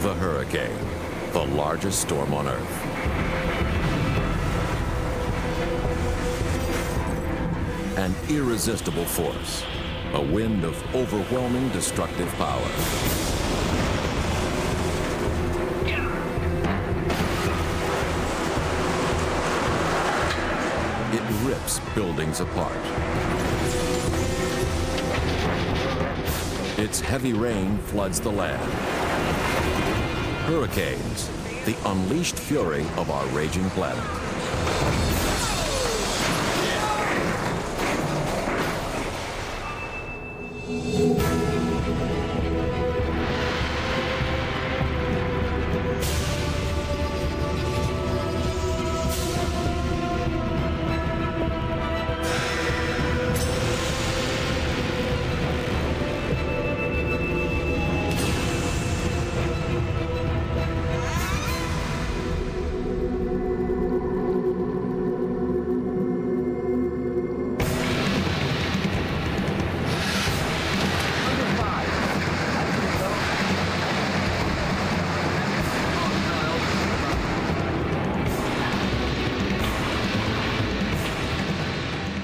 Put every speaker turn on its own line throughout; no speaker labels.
The hurricane, the largest storm on Earth. An irresistible force, a wind of overwhelming destructive power. It rips buildings apart. Its heavy rain floods the land. Hurricanes, the unleashed fury of our raging planet.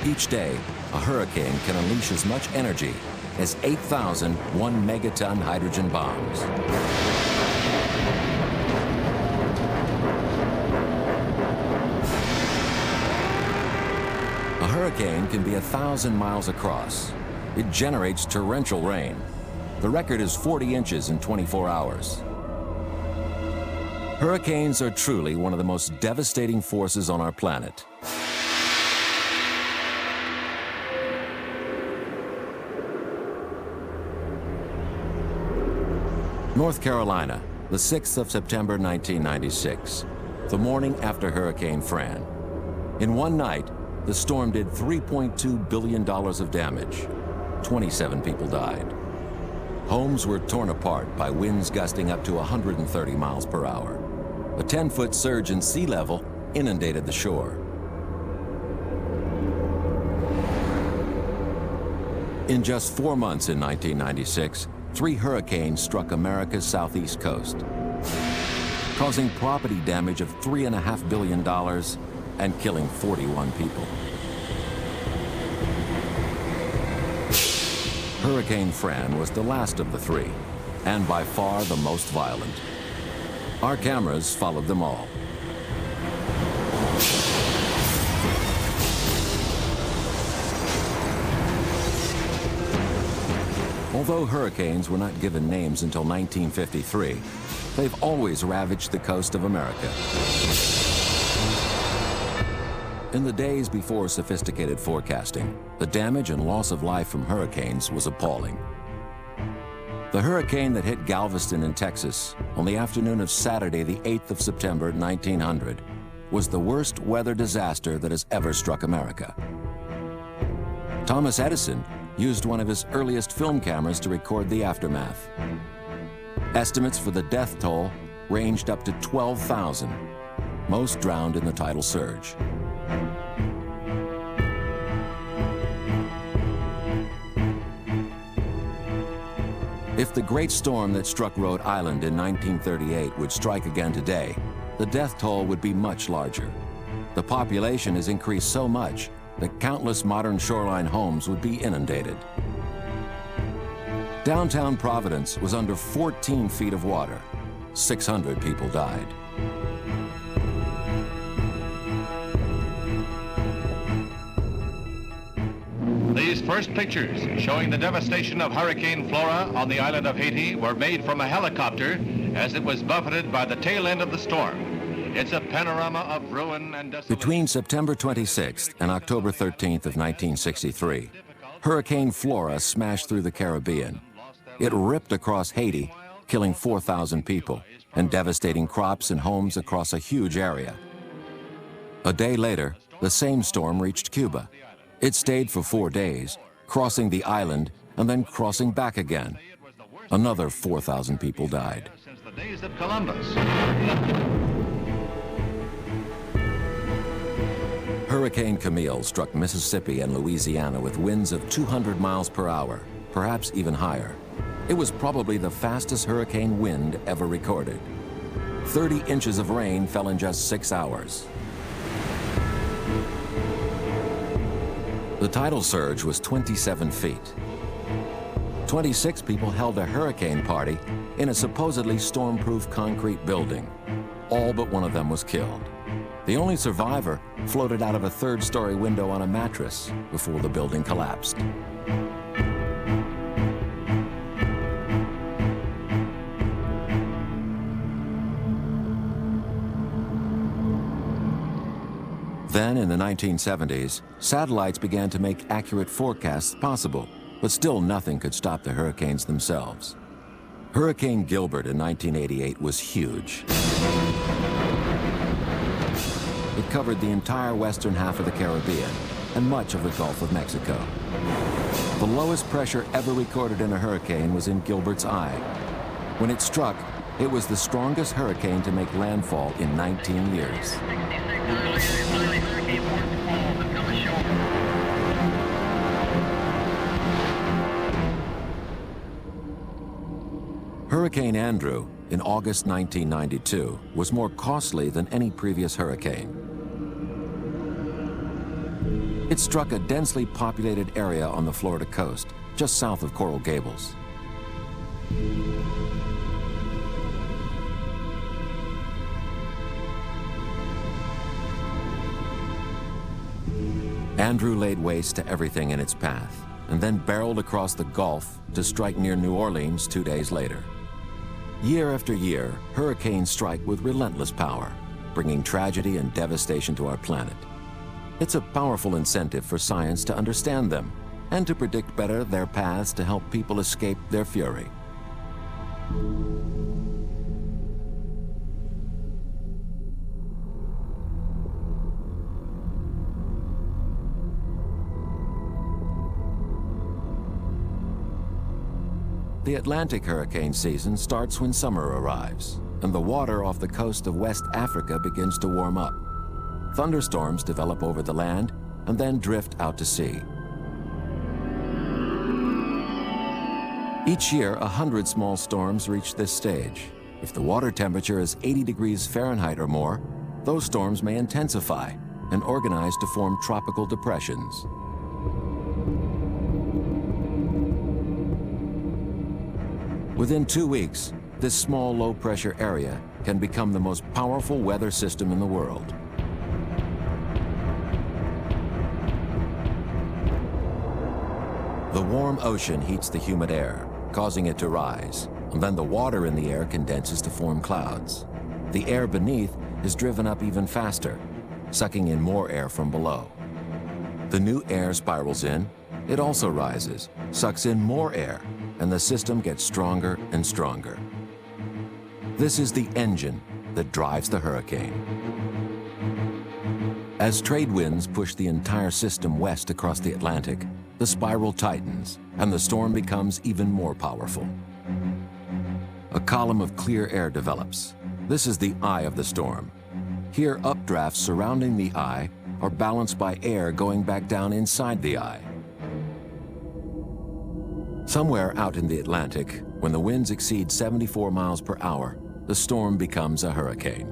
Each day, a hurricane can unleash as much energy as 8,000 one-megaton hydrogen bombs. A hurricane can be 1,000 miles across. It generates torrential rain. The record is 40 inches in 24 hours. Hurricanes are truly one of the most devastating forces on our planet. North Carolina, the 6th of September 1996, the morning after Hurricane Fran. In one night, the storm did $3.2 billion of damage. 27 people died. Homes were torn apart by winds gusting up to 130 miles per hour. A 10-foot surge in sea level inundated the shore. In just 4 months in 1996, 3 hurricanes struck America's southeast coast, causing property damage of $3.5 billion and killing 41 people. Hurricane Fran was the last of the 3, and by far the most violent. Our cameras followed them all. Although hurricanes were not given names until 1953, they've always ravaged the coast of America. In the days before sophisticated forecasting, the damage and loss of life from hurricanes was appalling. The hurricane that hit Galveston in Texas on the afternoon of Saturday, the 8th of September, 1900, was the worst weather disaster that has ever struck America. Thomas Edison used one of his earliest film cameras to record the aftermath. Estimates for the death toll ranged up to 12,000, most drowned in the tidal surge. If the great storm that struck Rhode Island in 1938 would strike again today, the death toll would be much larger. The population has increased so much that countless modern shoreline homes would be inundated. Downtown Providence was under 14 feet of water. 600 people died.
These first pictures showing the devastation of Hurricane Flora on the island of Haiti were made from a helicopter as it was buffeted by the tail end of the storm. It's a panorama of ruin and desolation.
Between September 26th and October 13th of 1963, Hurricane Flora smashed through the Caribbean. It ripped across Haiti, killing 4,000 people and devastating crops and homes across a huge area. A day later, the same storm reached Cuba. It stayed for 4 days, crossing the island and then crossing back again. Another 4,000 people died.
Since the days of Columbus.
Hurricane Camille struck Mississippi and Louisiana with winds of 200 miles per hour, perhaps even higher. It was probably the fastest hurricane wind ever recorded. 30 inches of rain fell in just 6 hours. The tidal surge was 27 feet. 26 people held a hurricane party in a supposedly storm-proof concrete building. All but one of them was killed. The only survivor floated out of a third-story window on a mattress before the building collapsed. Then, in the 1970s, satellites began to make accurate forecasts possible, but still nothing could stop the hurricanes themselves. Hurricane Gilbert in 1988 was huge. It covered the entire western half of the Caribbean and much of the Gulf of Mexico. The lowest pressure ever recorded in a hurricane was in Gilbert's Eye. When it struck, it was the strongest hurricane to make landfall in 19 years. Hurricane Andrew in August 1992 was more costly than any previous hurricane. It struck a densely populated area on the Florida coast, just south of Coral Gables. Andrew laid waste to everything in its path, and then barreled across the Gulf to strike near New Orleans 2 days later. Year after year, hurricanes strike with relentless power, bringing tragedy and devastation to our planet. It's a powerful incentive for science to understand them and to predict better their paths to help people escape their fury. The Atlantic hurricane season starts when summer arrives, and the water off the coast of West Africa begins to warm up. Thunderstorms develop over the land and then drift out to sea. Each year, 100 small storms reach this stage. If the water temperature is 80 degrees Fahrenheit or more, those storms may intensify and organize to form tropical depressions. Within 2 weeks, this small low-pressure area can become the most powerful weather system in the world. The warm ocean heats the humid air, causing it to rise, and then the water in the air condenses to form clouds. The air beneath is driven up even faster, sucking in more air from below. The new air spirals in, it also rises, sucks in more air, and the system gets stronger and stronger. This is the engine that drives the hurricane. As trade winds push the entire system west across the Atlantic, the spiral tightens, and the storm becomes even more powerful. A column of clear air develops. This is the eye of the storm. Here, updrafts surrounding the eye are balanced by air going back down inside the eye. Somewhere out in the Atlantic, when the winds exceed 74 miles per hour, the storm becomes a hurricane.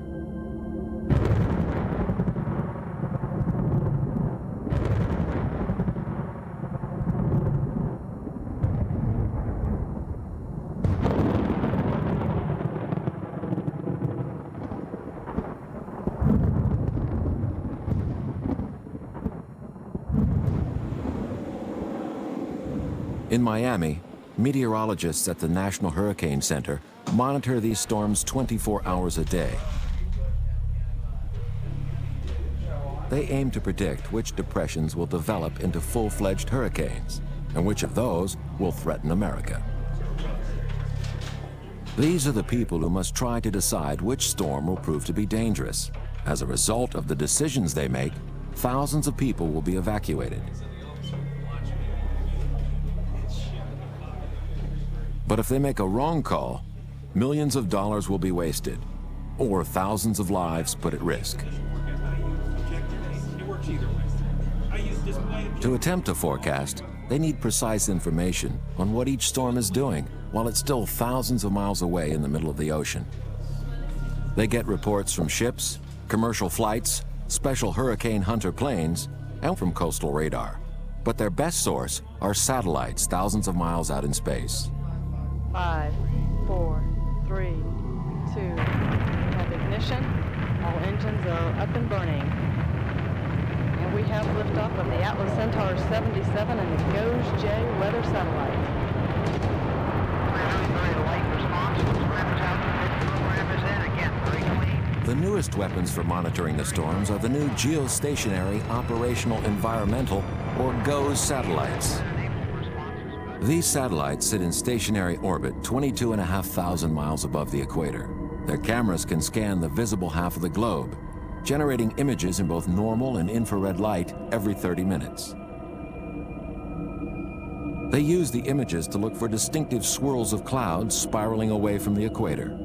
In Miami, meteorologists at the National Hurricane Center monitor these storms 24 hours a day. They aim to predict which depressions will develop into full-fledged hurricanes and which of those will threaten America. These are the people who must try to decide which storm will prove to be dangerous. As a result of the decisions they make, thousands of people will be evacuated. But if they make a wrong call, millions of dollars will be wasted, or thousands of lives put at risk. To attempt a forecast, they need precise information on what each storm is doing while it's still thousands of miles away in the middle of the ocean. They get reports from ships, commercial flights, special hurricane hunter planes, and from coastal radar. But their best source are satellites thousands of miles out in space.
5, 4, 3, 2. We have ignition. All engines are up and burning. And we have liftoff of the Atlas Centaur 77 and the GOES-J weather satellite.
Very light response. This program is in. Again, very clean.
The newest weapons for monitoring the storms are the new Geostationary Operational Environmental, or GOES satellites. These satellites sit in stationary orbit 22,500 miles above the equator. Their cameras can scan the visible half of the globe, generating images in both normal and infrared light every 30 minutes. They use the images to look for distinctive swirls of clouds spiraling away from the equator.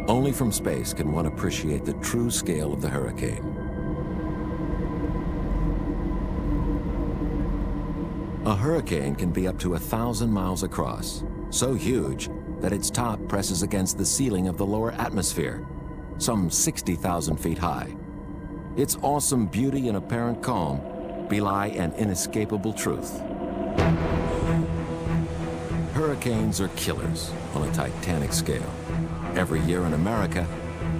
Only from space can one appreciate the true scale of the hurricane. A hurricane can be up to 1,000 miles across, so huge that its top presses against the ceiling of the lower atmosphere, some 60,000 feet high. Its awesome beauty and apparent calm belie an inescapable truth. Hurricanes are killers on a titanic scale. Every year in America,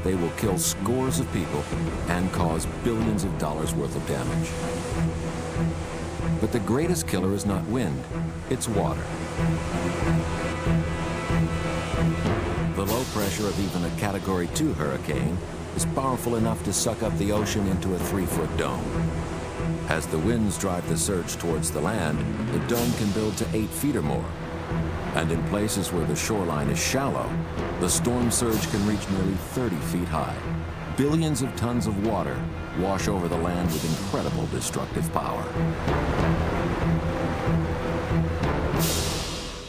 they will kill scores of people and cause billions of dollars worth of damage. But the greatest killer is not wind, it's water. The low pressure of even a Category 2 hurricane is powerful enough to suck up the ocean into a 3-foot dome. As the winds drive the surge towards the land, the dome can build to 8 feet or more. And in places where the shoreline is shallow, the storm surge can reach nearly 30 feet high. Billions of tons of water wash over the land with incredible destructive power.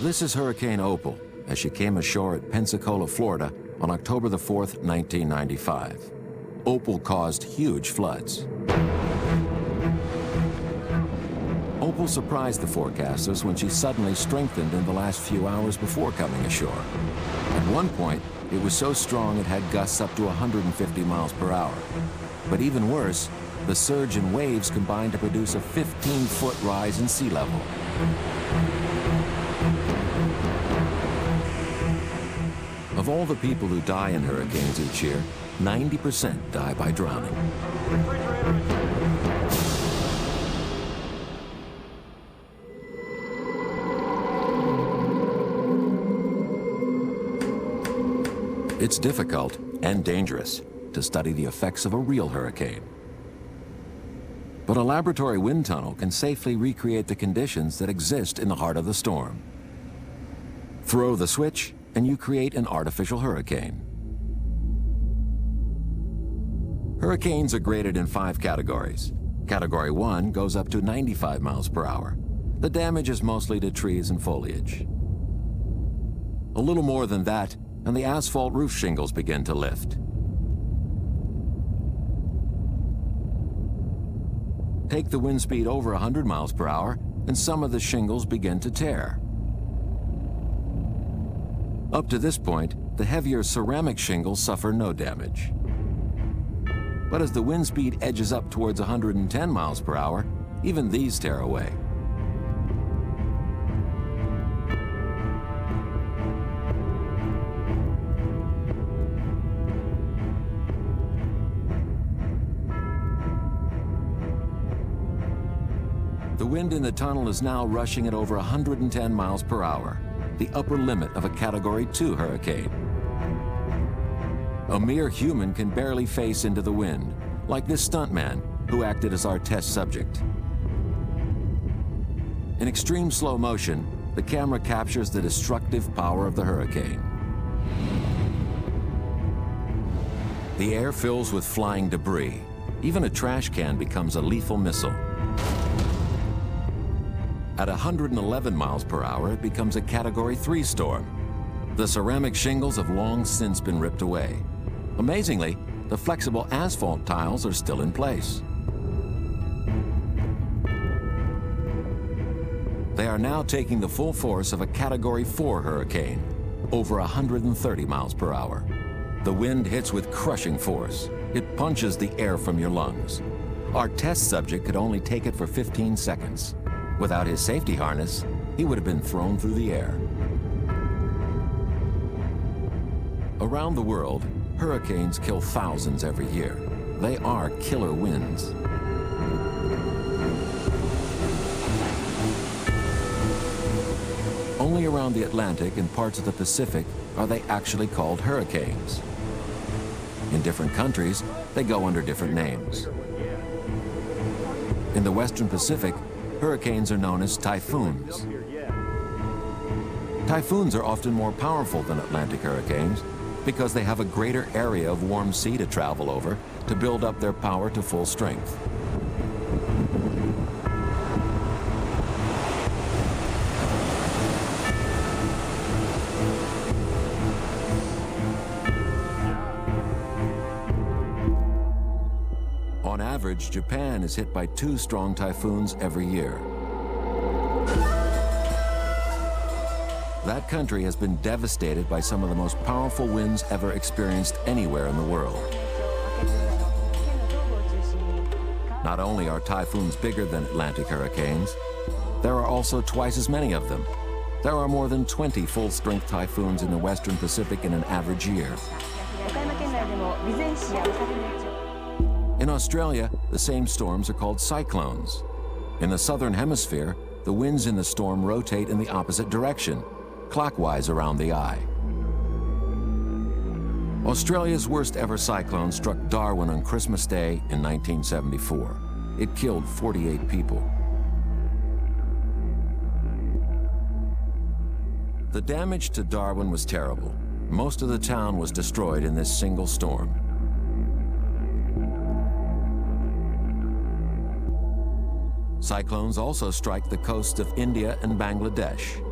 This is Hurricane Opal, as she came ashore at Pensacola, Florida on October the 4th, 1995. Opal caused huge floods. Opal surprised the forecasters when she suddenly strengthened in the last few hours before coming ashore. At one point, it was so strong it had gusts up to 150 miles per hour. But even worse, the surge and waves combined to produce a 15-foot rise in sea level. Of all the people who die in hurricanes each year, 90% die by drowning. It's difficult and dangerous to study the effects of a real hurricane. But a laboratory wind tunnel can safely recreate the conditions that exist in the heart of the storm. Throw the switch, and you create an artificial hurricane. Hurricanes are graded in 5 categories. Category 1 goes up to 95 miles per hour. The damage is mostly to trees and foliage. A little more than that, and the asphalt roof shingles begin to lift. Take the wind speed over 100 miles per hour, and some of the shingles begin to tear. Up to this point, the heavier ceramic shingles suffer no damage. But as the wind speed edges up towards 110 miles per hour, even these tear away. The wind in the tunnel is now rushing at over 110 miles per hour, the upper limit of a Category 2 hurricane. A mere human can barely face into the wind, like this stuntman who acted as our test subject. In extreme slow motion, the camera captures the destructive power of the hurricane. The air fills with flying debris. Even a trash can becomes a lethal missile. At 111 miles per hour, it becomes a Category 3 storm. The ceramic shingles have long since been ripped away. Amazingly, the flexible asphalt tiles are still in place. They are now taking the full force of a Category 4 hurricane, over 130 miles per hour. The wind hits with crushing force. It punches the air from your lungs. Our test subject could only take it for 15 seconds. Without his safety harness, he would have been thrown through the air. Around the world, hurricanes kill thousands every year. They are killer winds. Only around the Atlantic and parts of the Pacific are they actually called hurricanes. In different countries, they go under different names. In the Western Pacific, hurricanes are known as typhoons. Typhoons are often more powerful than Atlantic hurricanes because they have a greater area of warm sea to travel over to build up their power to full strength. On average, Japan is hit by 2 strong typhoons every year. That country has been devastated by some of the most powerful winds ever experienced anywhere in the world. Not only are typhoons bigger than Atlantic hurricanes, there are also twice as many of them. There are more than 20 full-strength typhoons in the Western Pacific in an average year. In Australia, the same storms are called cyclones. In the southern hemisphere, the winds in the storm rotate in the opposite direction, clockwise around the eye. Australia's worst ever cyclone struck Darwin on Christmas Day in 1974. It killed 48 people. The damage to Darwin was terrible. Most of the town was destroyed in this single storm. Cyclones also strike the coasts of India and Bangladesh.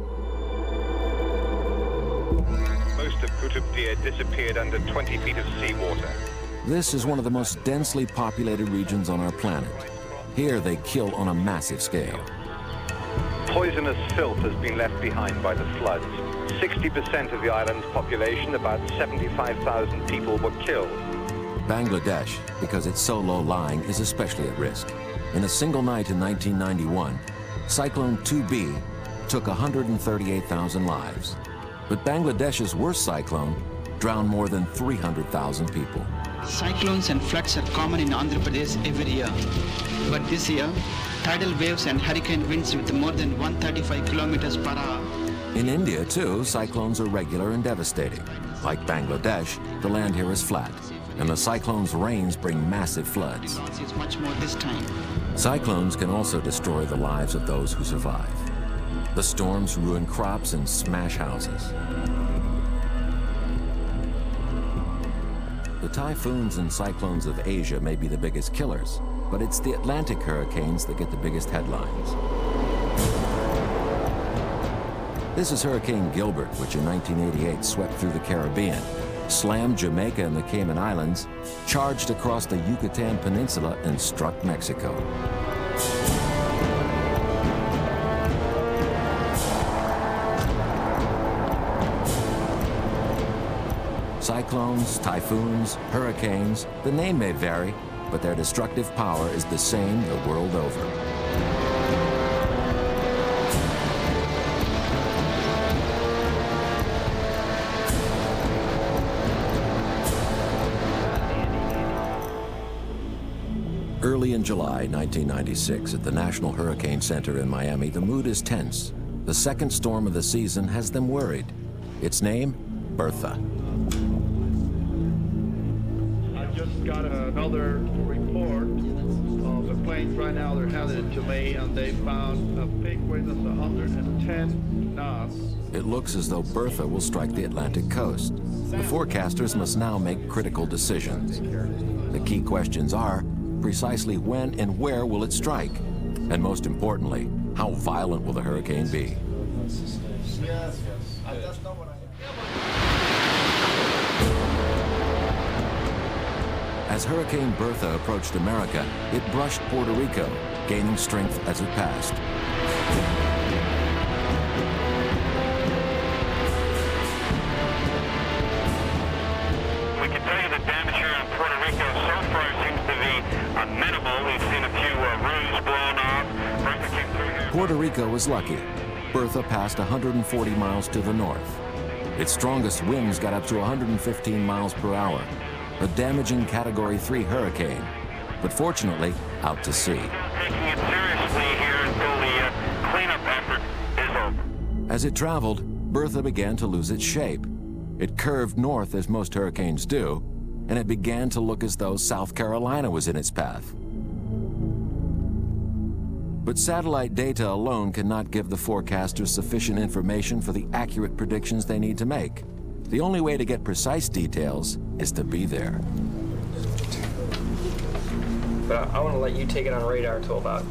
Most of Qutb Dia disappeared under 20 feet of seawater.
This is one of the most densely populated regions on our planet. Here they kill on a massive scale.
Poisonous filth has been left behind by the floods. 60% of the island's population, about 75,000 people, were killed.
Bangladesh, because it's so low-lying, is especially at risk. In a single night in 1991, Cyclone 2B took 138,000 lives. But Bangladesh's worst cyclone drowned more than 300,000 people.
Cyclones and floods are common in Andhra Pradesh every year. But this year, tidal waves and hurricane winds with more than 135 kilometers per hour.
In India, too, cyclones are regular and devastating. Like Bangladesh, the land here is flat, and the cyclone's rains bring massive floods.
It's much more this time.
Cyclones can also destroy the lives of those who survive. The storms ruin crops and smash houses. The typhoons and cyclones of Asia may be the biggest killers, but it's the Atlantic hurricanes that get the biggest headlines. This is Hurricane Gilbert, which in 1988 swept through the Caribbean, slammed Jamaica and the Cayman Islands, charged across the Yucatan Peninsula, and struck Mexico. Cyclones, typhoons, hurricanes, the name may vary, but their destructive power is the same the world over. Early in July 1996, at the National Hurricane Center in Miami, the mood is tense. The second storm of the season has them worried. Its name, Bertha.
I just got another report of the planes right now. They're headed to me, and they found a peak wind of 110 knots.
It looks as though Bertha will strike the Atlantic coast. The forecasters must now make critical decisions. The key questions are, precisely when and where will it strike? And most importantly, how violent will the hurricane be? As Hurricane Bertha approached America, it brushed Puerto Rico, gaining strength as it passed.
We can tell you the damage here in Puerto Rico so far seems to be minimal. We've seen a few roofs blown off. Bertha came through here.
Puerto Rico was lucky. Bertha passed 140 miles to the north. Its strongest winds got up to 115 miles per hour, a damaging Category 3 hurricane, but fortunately out to sea.
Taking it seriously here until the cleanup effort is over.
As it traveled, Bertha began to lose its shape. It curved north as most hurricanes do, and it began to look as though South Carolina was in its path. But satellite data alone cannot give the forecasters sufficient information for the accurate predictions they need to make. The only way to get precise details is to be there.
But I want to let you take it on radar until about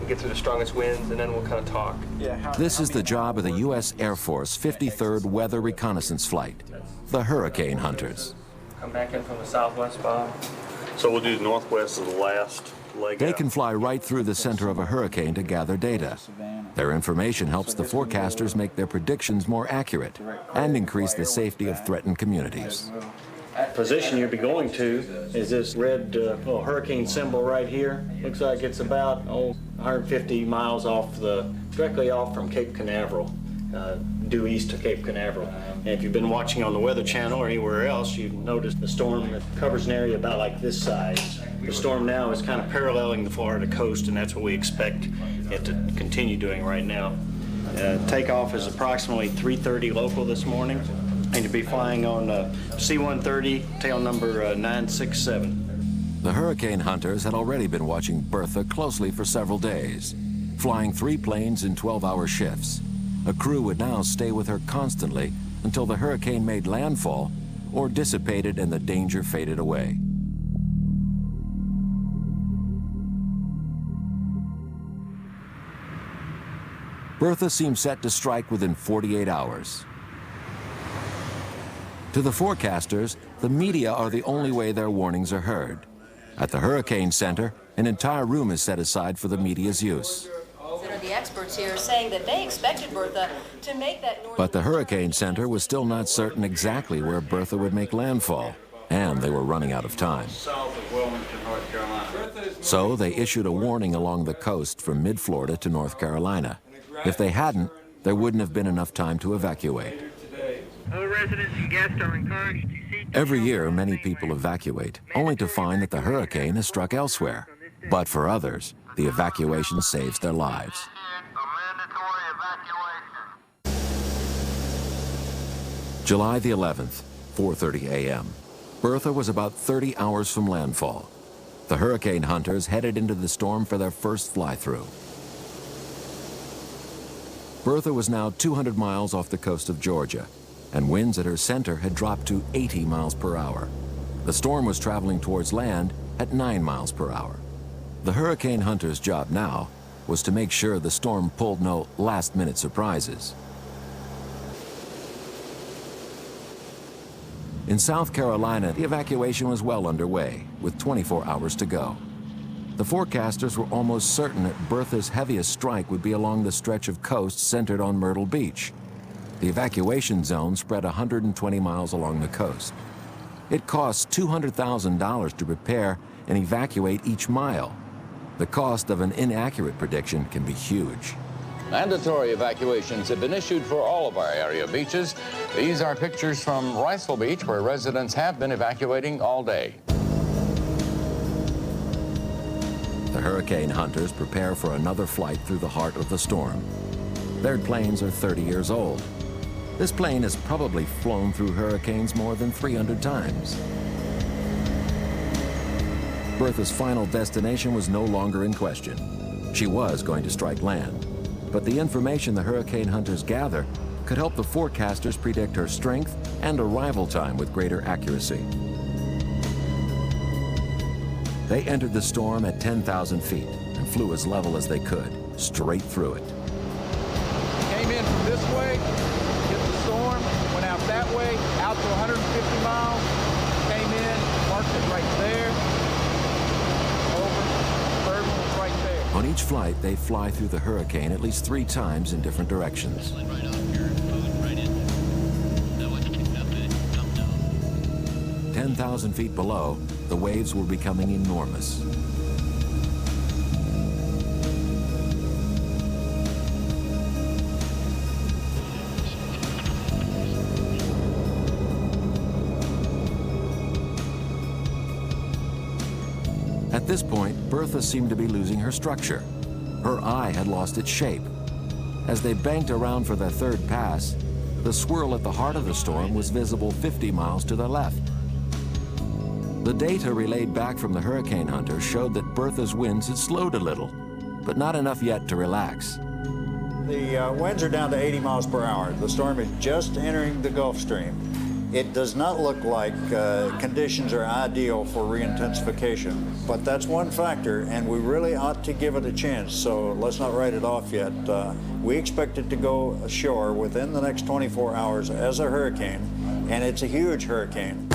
we get through the strongest winds, and then we'll kind of talk.
This is the job of the U.S. Air Force 53rd Weather Reconnaissance Flight, the Hurricane Hunters.
Come back in from the southwest, Bob.
So we'll do the northwest as the last leg
They
out.
can fly right through the center of a hurricane to gather data. Their information helps the forecasters make their predictions more accurate and increase the safety of threatened communities.
Position you'll be going to is this red little hurricane symbol right here. Looks like it's about 150 miles directly off from Cape Canaveral, due east of Cape Canaveral. And if you've been watching on the Weather Channel or anywhere else, you've noticed the storm that covers an area about like this size. The storm now is kind of paralleling the Florida coast, and that's what we expect it to continue doing right now. Takeoff is approximately 3:30 local this morning, and you'll be flying on C-130, tail number 967.
The Hurricane Hunters had already been watching Bertha closely for several days, flying 3 planes in 12-hour shifts. A crew would now stay with her constantly until the hurricane made landfall or dissipated and the danger faded away. Bertha seemed set to strike within 48 hours. To the forecasters, the media are the only way their warnings are heard. At the Hurricane Center, an entire room is set aside for the media's use.
The experts here are saying that they expected Bertha to make that northern...
But the Hurricane Center was still not certain exactly where Bertha would make landfall, and they were running out of time.
South of Wilmington, North Carolina.
So they issued a warning along the coast from mid-Florida to North Carolina. If they hadn't, there wouldn't have been enough time to evacuate.
All residents and guests are encouraged to seek...
Every year, many people evacuate, only to find that the hurricane has struck elsewhere. But for others, the evacuation saves their lives. July the 11th, 4:30 a.m. Bertha was about 30 hours from landfall. The Hurricane Hunters headed into the storm for their first fly-through. Bertha was now 200 miles off the coast of Georgia, and winds at her center had dropped to 80 miles per hour. The storm was traveling towards land at 9 miles per hour. The Hurricane Hunters' job now was to make sure the storm pulled no last-minute surprises. In South Carolina, the evacuation was well underway, with 24 hours to go. The forecasters were almost certain that Bertha's heaviest strike would be along the stretch of coast centered on Myrtle Beach. The evacuation zone spread 120 miles along the coast. It costs $200,000 to prepare and evacuate each mile. The cost of an inaccurate prediction can be huge.
Mandatory evacuations have been issued for all of our area beaches. These are pictures from Riceville Beach, where residents have been evacuating all day.
The Hurricane Hunters prepare for another flight through the heart of the storm. Their planes are 30 years old. This plane has probably flown through hurricanes more than 300 times. Bertha's final destination was no longer in question. She was going to strike land. But the information the Hurricane Hunters gather could help the forecasters predict her strength and arrival time with greater accuracy. They entered the storm at 10,000 feet and flew as level as they could, straight through it.
Came in from this way, hit the storm, went out that way, out to 150 miles, came in, marked it right there.
On each flight, they fly through the hurricane at least 3 times in different directions. 10,000 feet below, the waves were becoming enormous. At this point, Bertha seemed to be losing her structure. Her eye had lost its shape. As they banked around for their third pass, the swirl at the heart of the storm was visible 50 miles to their left. The data relayed back from the hurricane hunter showed that Bertha's winds had slowed a little, but not enough yet to relax.
The winds are down to 80 miles per hour. The storm is just entering the Gulf Stream. It does not look like conditions are ideal for re-intensification, but that's one factor, and we really ought to give it a chance, so let's not write it off yet. We expect it to go ashore within the next 24 hours as a hurricane, and it's a huge hurricane.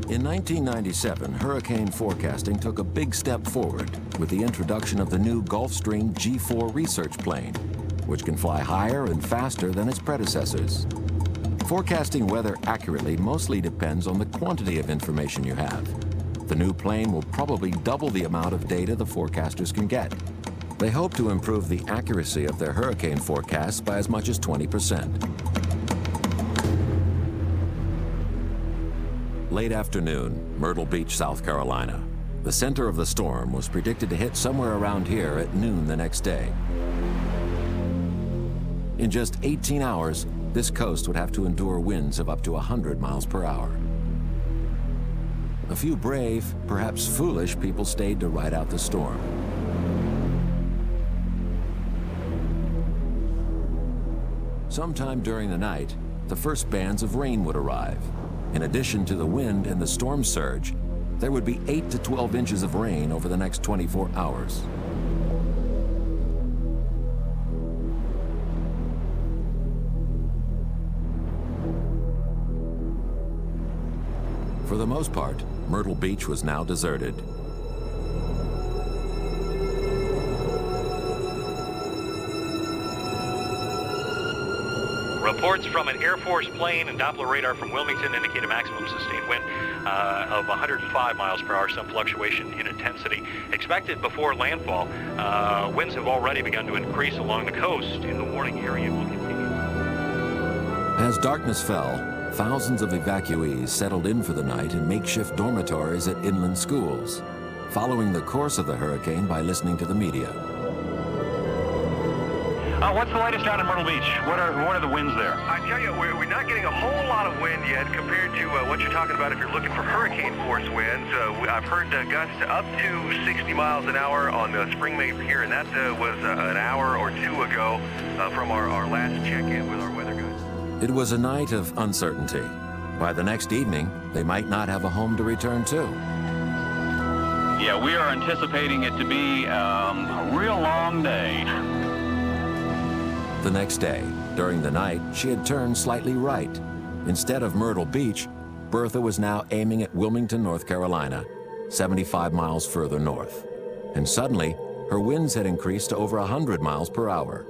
In 1997, hurricane forecasting took a big step forward with the introduction of the new Gulfstream G4 research plane, which can fly higher and faster than its predecessors. Forecasting weather accurately mostly depends on the quantity of information you have. The new plane will probably double the amount of data the forecasters can get. They hope to improve the accuracy of their hurricane forecasts by as much as 20%. Late afternoon, Myrtle Beach, South Carolina. The center of the storm was predicted to hit somewhere around here at noon the next day. In just 18 hours, this coast would have to endure winds of up to 100 miles per hour. A few brave, perhaps foolish people stayed to ride out the storm. Sometime during the night, the first bands of rain would arrive. In addition to the wind and the storm surge, there would be 8 to 12 inches of rain over the next 24 hours. For the most part, Myrtle Beach was now deserted.
Reports from an Air Force plane and Doppler radar from Wilmington indicate a maximum sustained wind of 105 miles per hour, some fluctuation in intensity. Expected before landfall, winds have already begun to increase along the coast, and the warning area will continue.
As darkness fell, thousands of evacuees settled in for the night in makeshift dormitories at inland schools, following the course of the hurricane by listening to the media.
What's the latest down in Myrtle Beach? What are the winds there?
I tell you, we're not getting a whole lot of wind yet compared to what you're talking about if you're looking for hurricane force winds. I've heard gusts up to 60 miles an hour on the Spring May Pier, and that was an hour or two ago from our last check-in with our weather guys.
It was a night of uncertainty. By the next evening, they might not have a home to return to.
Yeah, we are anticipating it to be a real long day.
The next day, during the night, she had turned slightly right. Instead of Myrtle Beach, Bertha was now aiming at Wilmington, North Carolina, 75 miles further north. And suddenly, her winds had increased to over 100 miles per hour.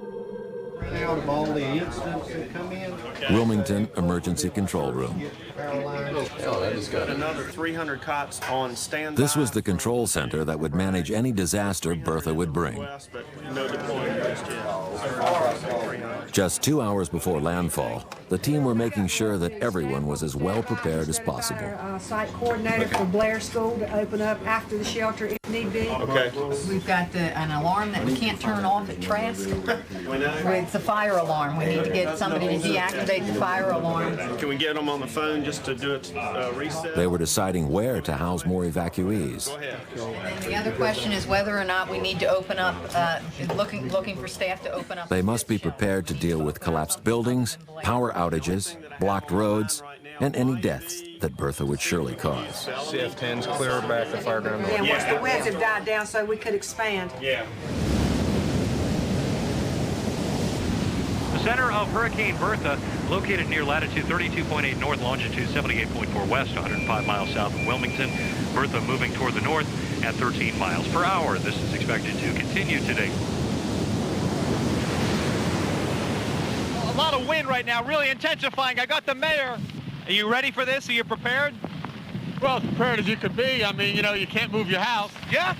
Out of all the incidents that come in.
Wilmington Emergency Control Room.
Oh, that is good.
Another 300 cots on standby.
This was the control center that would manage any disaster Bertha would bring. Just 2 hours before landfall, the team were making sure that everyone was as well prepared as possible.
Our site coordinator for Blair School to open up after the shelter if need be.
Okay.
We've got an alarm that we can't turn off at Trask. It's the fire alarm. We need to get somebody to deactivate the fire alarm.
Can we get them on the phone just to do a reset?
They were deciding where to house more evacuees.
Go ahead.
And the other question is whether or not we need to open up, looking for staff to open up.
They must be prepared to deal with collapsed buildings, power outages, blocked roads, and any deaths that Bertha would surely cause.
CF-10's clear back the fireground.
And once the winds have died down so we could expand.
Yeah.
center of Hurricane Bertha, located near latitude 32.8 north, longitude 78.4 west, 105 miles south of Wilmington. Bertha moving toward the north at 13 miles per hour. This is expected to continue today.
A lot of wind right now, really intensifying. I got the mayor. Are you ready for this? Are you prepared?
Well, as prepared as you could be. I mean, you know, you can't move your house.
Yeah.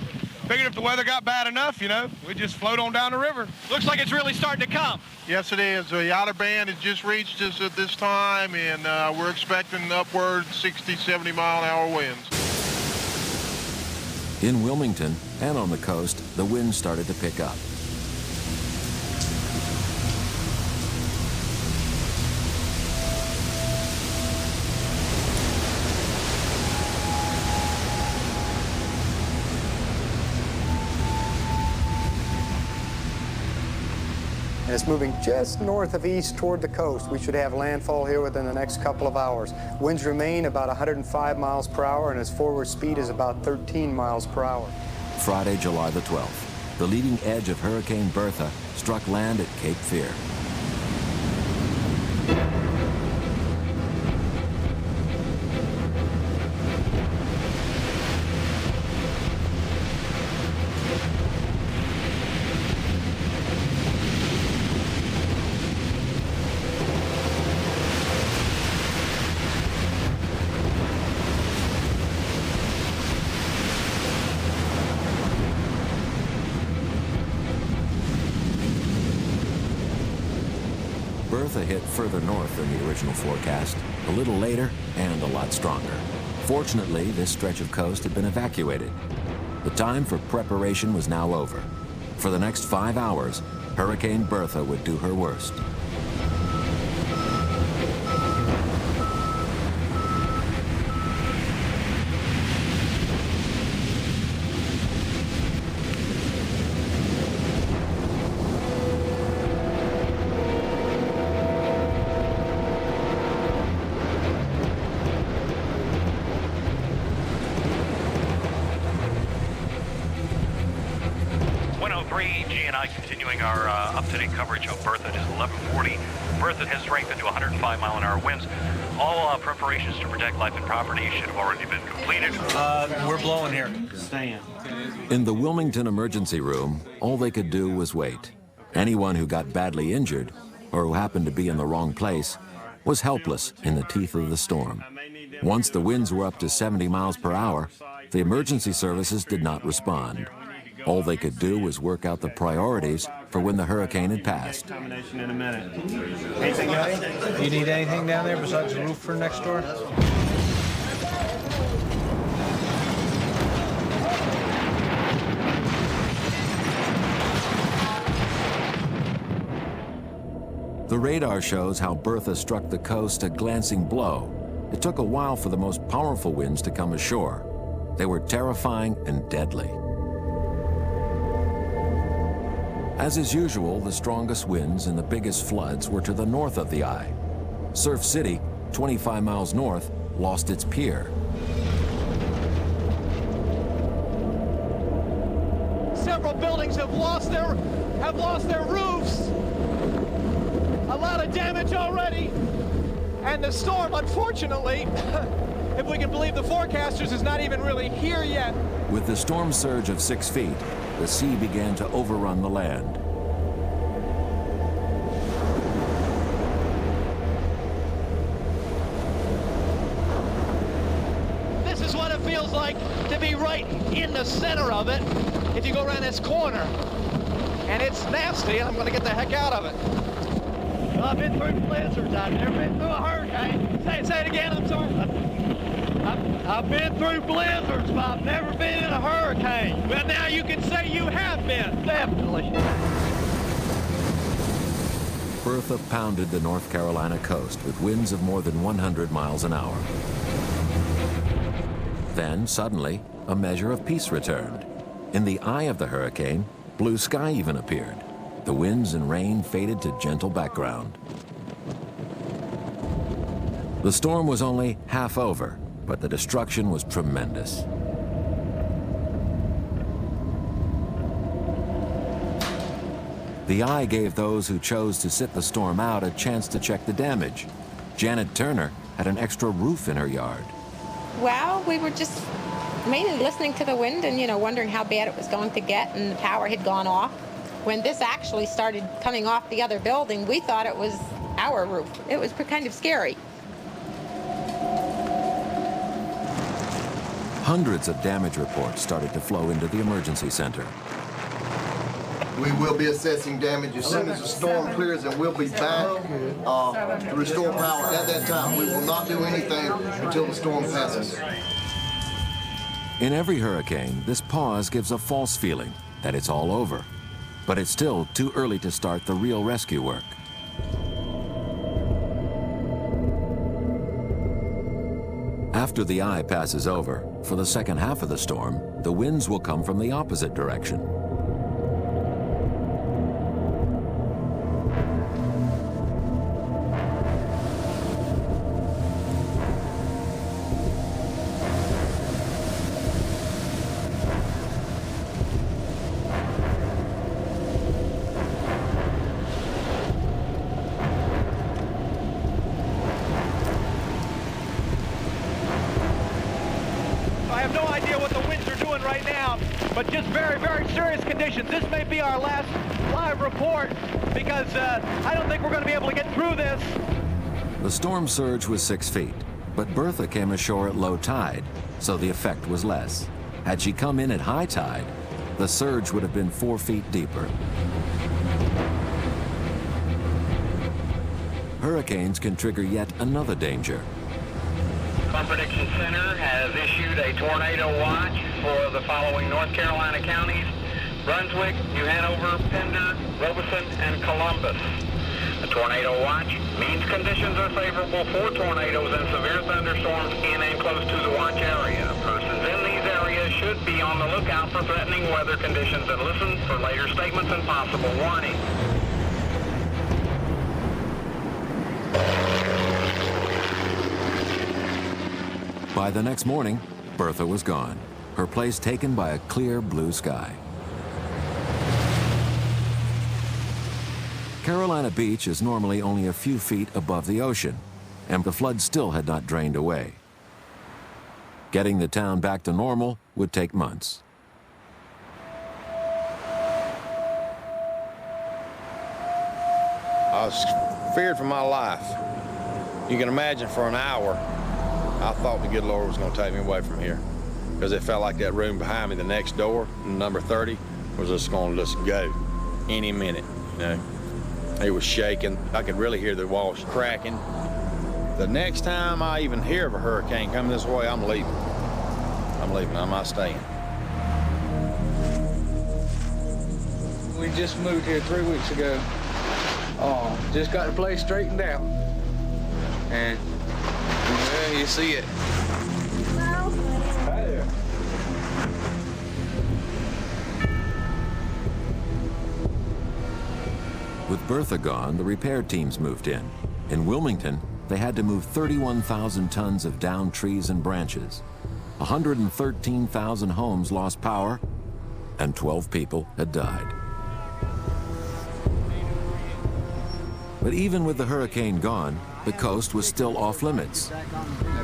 Figured if the weather got bad enough, you know, we'd just float on down the river.
Looks like it's really starting to come.
Yes, it is. The outer band has just reached us at this time, and we're expecting upward 60, 70 mile an hour winds.
In Wilmington and on the coast, the wind started to pick up.
And it's moving just north of east toward the coast. We should have landfall here within the next couple of hours. Winds remain about 105 miles per hour, and its forward speed is about 13 miles per hour.
Friday, July the 12th, the leading edge of Hurricane Bertha struck land at Cape Fear. Bertha hit further north than the original forecast, a little later and a lot stronger. Fortunately, this stretch of coast had been evacuated. The time for preparation was now over. For the next 5 hours, Hurricane Bertha would do her worst.
GNI continuing our up-to-date coverage of Bertha. It is 11:40. Bertha has strengthened to 105 mile an hour winds. All preparations to protect life and property should have already been completed.
We're blowing here. Stand.
In the Wilmington emergency room, all they could do was wait. Anyone who got badly injured, or who happened to be in the wrong place, was helpless in the teeth of the storm. Once the winds were up to 70 miles per hour, the emergency services did not respond. All they could do was work out the priorities for when the hurricane had passed.
In a minute. Anything else? You need anything down there besides the roof for next door?
The radar shows how Bertha struck the coast a glancing blow. It took a while for the most powerful winds to come ashore. They were terrifying and deadly. As is usual, the strongest winds and the biggest floods were to the north of the eye. Surf City, 25 miles north, lost its pier.
Several buildings have lost their roofs. A lot of damage already. And the storm, unfortunately, if we can believe the forecasters, is not even really here yet.
With the storm surge of 6 feet, the sea began to overrun the land.
This is what it feels like to be right in the center of it if you go around this corner. And it's nasty, and I'm going to get the heck out of it. Well, I've been through blizzards. I've never been through a hurricane. Say it again, I'm sorry. I've been through blizzards, but I've never been in a hurricane. Well, now you can say you have been. Definitely.
Bertha pounded the North Carolina coast with winds of more than 100 miles an hour. Then, suddenly, a measure of peace returned. In the eye of the hurricane, blue sky even appeared. The winds and rain faded to gentle background. The storm was only half over, but the destruction was tremendous. The eye gave those who chose to sit the storm out a chance to check the damage. Janet Turner had an extra roof in her yard.
Well, we were just mainly listening to the wind and, wondering how bad it was going to get, and the power had gone off. When this actually started coming off the other building, we thought it was our roof. It was kind of scary.
Hundreds of damage reports started to flow into the emergency center.
We will be assessing damage as soon as the storm clears, and we'll be back to restore power at that time. We will not do anything until the storm passes.
In every hurricane, this pause gives a false feeling that it's all over. But it's still too early to start the real rescue work. After the eye passes over, for the second half of the storm, the winds will come from the opposite direction.
But just very, very serious conditions. This may be our last live report because I don't think we're going to be able to get through this.
The storm surge was 6 feet, but Bertha came ashore at low tide, so the effect was less. Had she come in at high tide, the surge would have been 4 feet deeper. Hurricanes can trigger yet another danger.
Storm Prediction Center has issued a tornado watch for the following North Carolina counties: Brunswick, New Hanover, Pender, Robeson, and Columbus. The tornado watch means conditions are favorable for tornadoes and severe thunderstorms in and close to the watch area. Persons in these areas should be on the lookout for threatening weather conditions and listen for later statements and possible warnings.
By the next morning, Bertha was gone, her place taken by a clear blue sky. Carolina Beach is normally only a few feet above the ocean, and the flood still had not drained away. Getting the town back to normal would take months.
I was feared for my life. You can imagine for an hour, I thought the good Lord was going to take me away from here, because it felt like that room behind me, the next door, number 30, was just going to just go any minute. It was shaking. I could really hear the walls cracking. The next time I even hear of a hurricane coming this way, I'm leaving. I'm not staying.
We just moved here 3 weeks ago. Just got the place straightened out. And well, you see it. Hi there.
With Bertha gone, the repair teams moved in. In Wilmington, they had to move 31,000 tons of downed trees and branches. 113,000 homes lost power, and 12 people had died. But even with the hurricane gone, the coast was still off limits.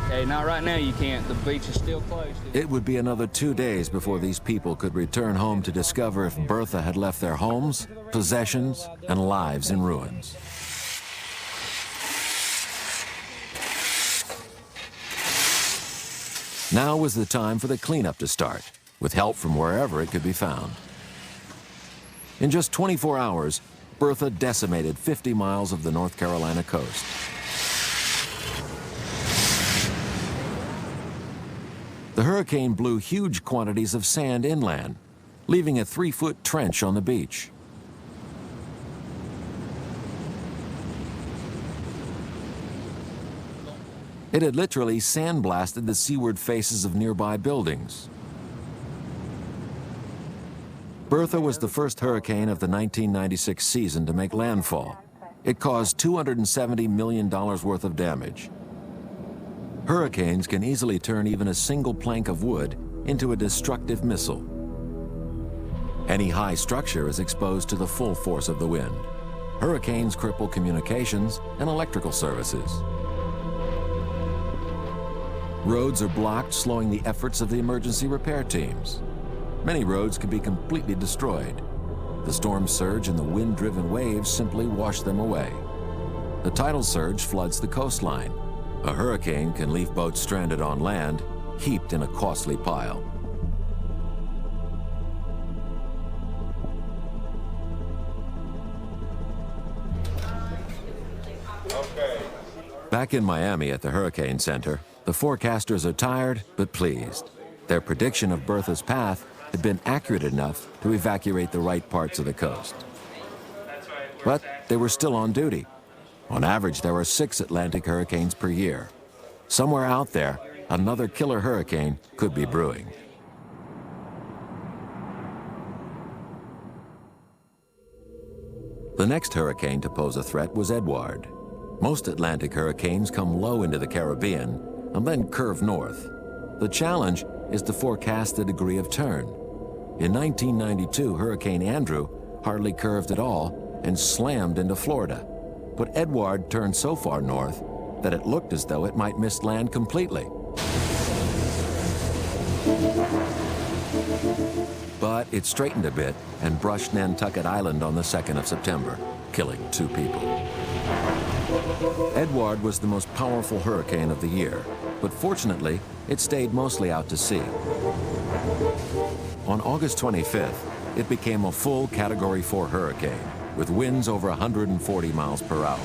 Okay, not right now you can't. The beach is still closed.
It would be another 2 days before these people could return home to discover if Bertha had left their homes, possessions, and lives in ruins. Now was the time for the cleanup to start, with help from wherever it could be found. In just 24 hours, Bertha decimated 50 miles of the North Carolina coast. The hurricane blew huge quantities of sand inland, leaving a 3-foot trench on the beach. It had literally sandblasted the seaward faces of nearby buildings. Bertha was the first hurricane of the 1996 season to make landfall. It caused $270 million worth of damage. Hurricanes can easily turn even a single plank of wood into a destructive missile. Any high structure is exposed to the full force of the wind. Hurricanes cripple communications and electrical services. Roads are blocked, slowing the efforts of the emergency repair teams. Many roads can be completely destroyed. The storm surge and the wind-driven waves simply wash them away. The tidal surge floods the coastline. A hurricane can leave boats stranded on land, heaped in a costly pile. Back in Miami at the Hurricane Center, the forecasters are tired but pleased. Their prediction of Bertha's path had been accurate enough to evacuate the right parts of the coast. But they were still on duty. On average, there are 6 Atlantic hurricanes per year. Somewhere out there, another killer hurricane could be brewing. The next hurricane to pose a threat was Edouard. Most Atlantic hurricanes come low into the Caribbean and then curve north. The challenge is to forecast the degree of turn. In 1992, Hurricane Andrew hardly curved at all and slammed into Florida. But Edouard turned so far north that it looked as though it might miss land completely. But it straightened a bit and brushed Nantucket Island on the 2nd of September, killing 2 people. Edouard was the most powerful hurricane of the year, but fortunately, it stayed mostly out to sea. On August 25th, it became a full Category 4 hurricane, with winds over 140 miles per hour.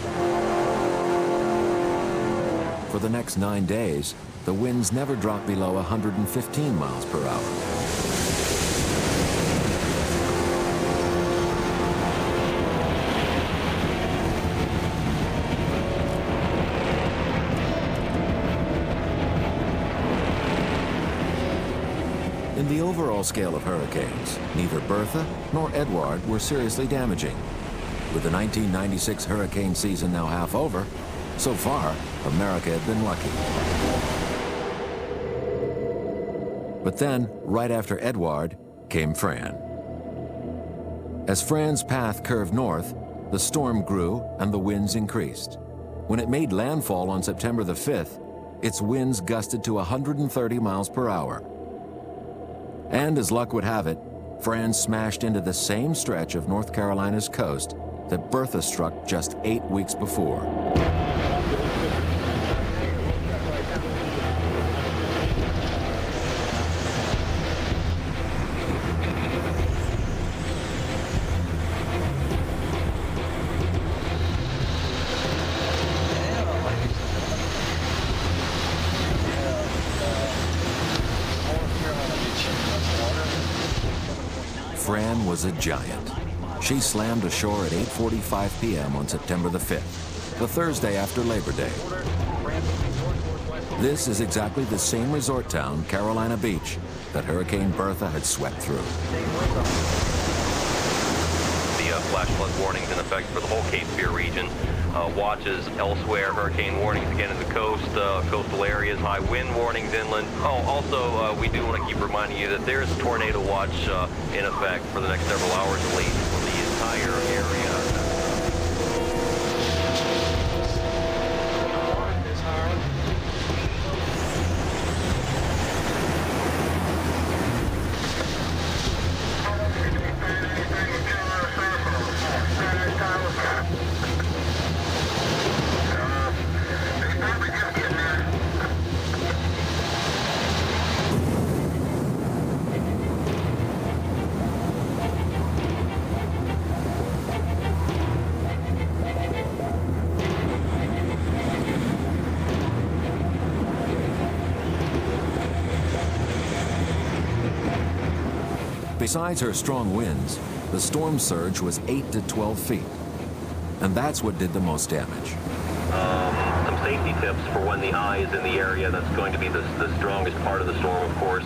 For the next 9 days, the winds never dropped below 115 miles per hour. In the overall scale of hurricanes, neither Bertha nor Edouard were seriously damaging. With the 1996 hurricane season now half over, so far, America had been lucky. But then, right after Edouard, came Fran. As Fran's path curved north, the storm grew and the winds increased. When it made landfall on September the 5th, its winds gusted to 130 miles per hour. And as luck would have it, Fran smashed into the same stretch of North Carolina's coast that Bertha struck just 8 weeks before. Fran was a giant. She slammed ashore at 8:45 p.m. on September the 5th, the Thursday after Labor Day. This is exactly the same resort town, Carolina Beach, that Hurricane Bertha had swept through.
The flash flood warnings in effect for the whole Cape Fear region. Watches elsewhere, hurricane warnings again in the coast, coastal areas, high wind warnings inland. Also, we do want to keep reminding you that there is a tornado watch in effect for the next several hours at least for the entire area.
Besides her strong winds, the storm surge was 8 to 12 feet. And that's what did the most damage.
Some safety tips for when the eye is in the area. That's going to be the strongest part of the storm, of course.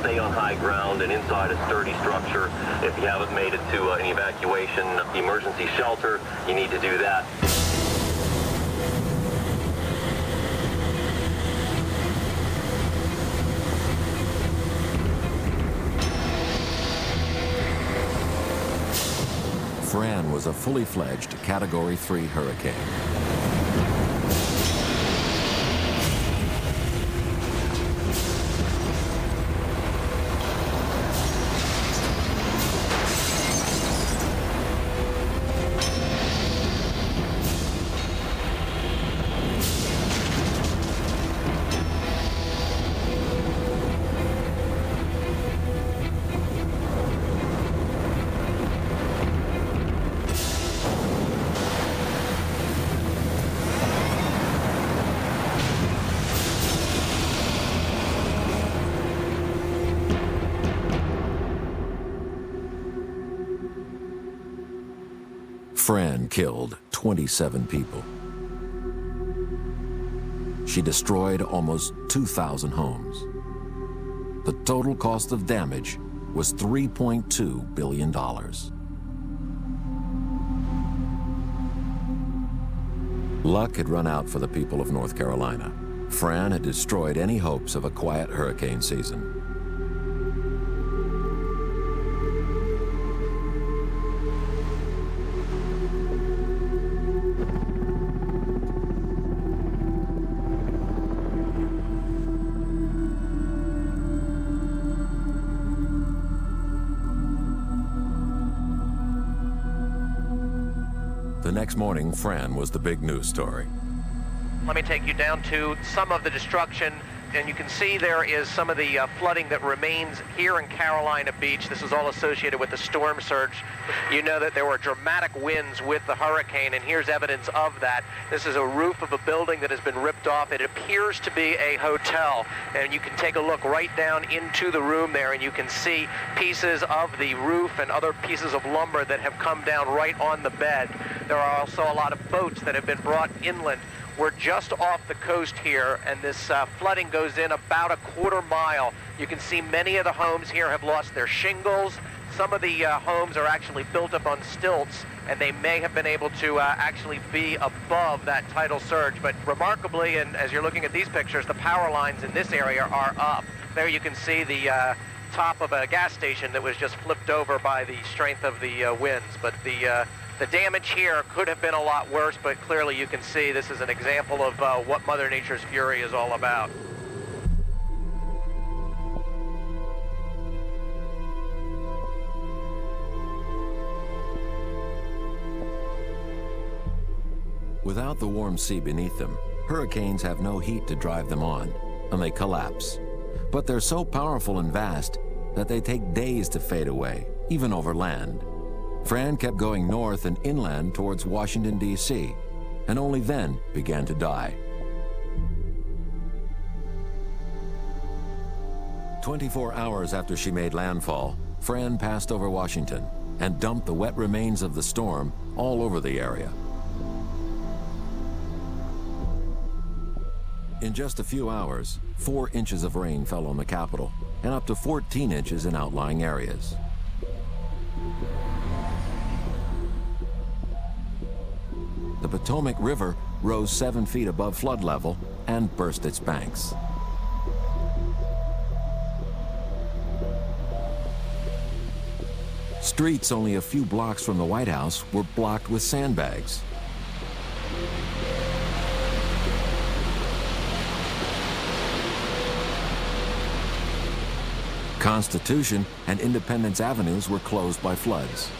Stay on high ground and inside a sturdy structure. If you haven't made it to an evacuation emergency shelter, you need to do that.
Fran was a fully fledged Category 3 hurricane. Fran killed 27 people. She destroyed almost 2,000 homes. The total cost of damage was $3.2 billion. Luck had run out for the people of North Carolina. Fran had destroyed any hopes of a quiet hurricane season. The next morning, Fran was the big news story.
Let me take you down to some of the destruction, and you can see there is some of the flooding that remains here in Carolina Beach. This is all associated with the storm surge. You know that there were dramatic winds with the hurricane, and here's evidence of that. This is a roof of a building that has been ripped off. It appears to be a hotel, and you can take a look right down into the room there, and you can see pieces of the roof and other pieces of lumber that have come down right on the bed. There are also a lot of boats that have been brought inland. We're just off the coast here, and this flooding goes in about a quarter mile. You can see many of the homes here have lost their shingles. Some of the homes are actually built up on stilts, and they may have been able to actually be above that tidal surge. But remarkably, and as you're looking at these pictures, the power lines in this area are up. There you can see the top of a gas station that was just flipped over by the strength of the winds. But the damage here could have been a lot worse, but clearly you can see this is an example of what Mother Nature's fury is all about.
Without the warm sea beneath them, hurricanes have no heat to drive them on, and they collapse. But they're so powerful and vast that they take days to fade away, even over land. Fran kept going north and inland towards Washington, D.C., and only then began to die. 24 hours after she made landfall, Fran passed over Washington and dumped the wet remains of the storm all over the area. In just a few hours, 4 inches of rain fell on the Capitol and up to 14 inches in outlying areas. The Potomac River rose 7 feet above flood level and burst its banks. Streets only a few blocks from the White House were blocked with sandbags. Constitution and Independence Avenues were closed by floods.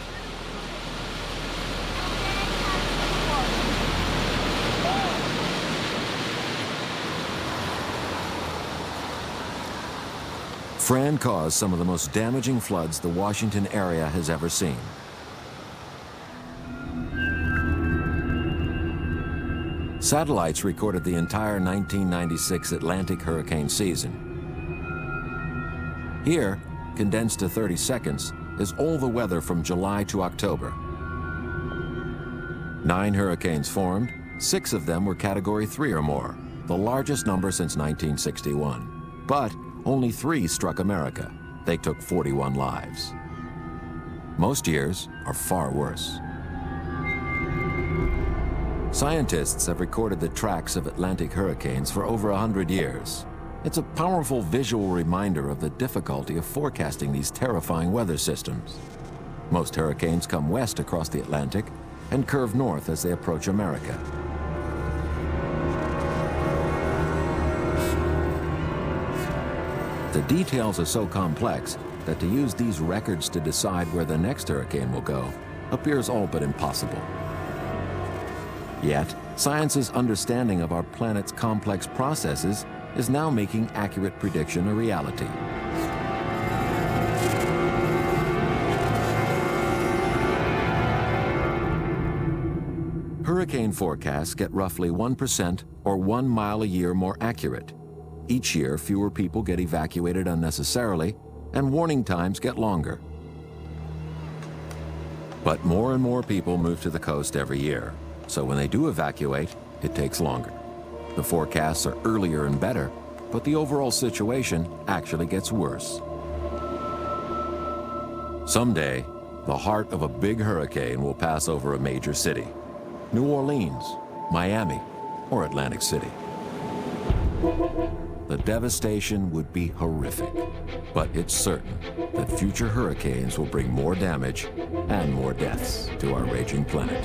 Fran caused some of the most damaging floods the Washington area has ever seen. Satellites recorded the entire 1996 Atlantic hurricane season. Here, condensed to 30 seconds, is all the weather from July to October. 9 hurricanes formed, 6 of them were Category 3 or more, the largest number since 1961. But only 3 struck America. They took 41 lives. Most years are far worse. Scientists have recorded the tracks of Atlantic hurricanes for over 100 years. It's a powerful visual reminder of the difficulty of forecasting these terrifying weather systems. Most hurricanes come west across the Atlantic and curve north as they approach America. The details are so complex that to use these records to decide where the next hurricane will go appears all but impossible. Yet, science's understanding of our planet's complex processes is now making accurate prediction a reality. Hurricane forecasts get roughly 1% or 1 mile a year more accurate. Each year, fewer people get evacuated unnecessarily, and warning times get longer. But more and more people move to the coast every year, so when they do evacuate, it takes longer. The forecasts are earlier and better, but the overall situation actually gets worse. Someday, the heart of a big hurricane will pass over a major city: New Orleans, Miami, or Atlantic City. The devastation would be horrific, but it's certain that future hurricanes will bring more damage and more deaths to our raging planet.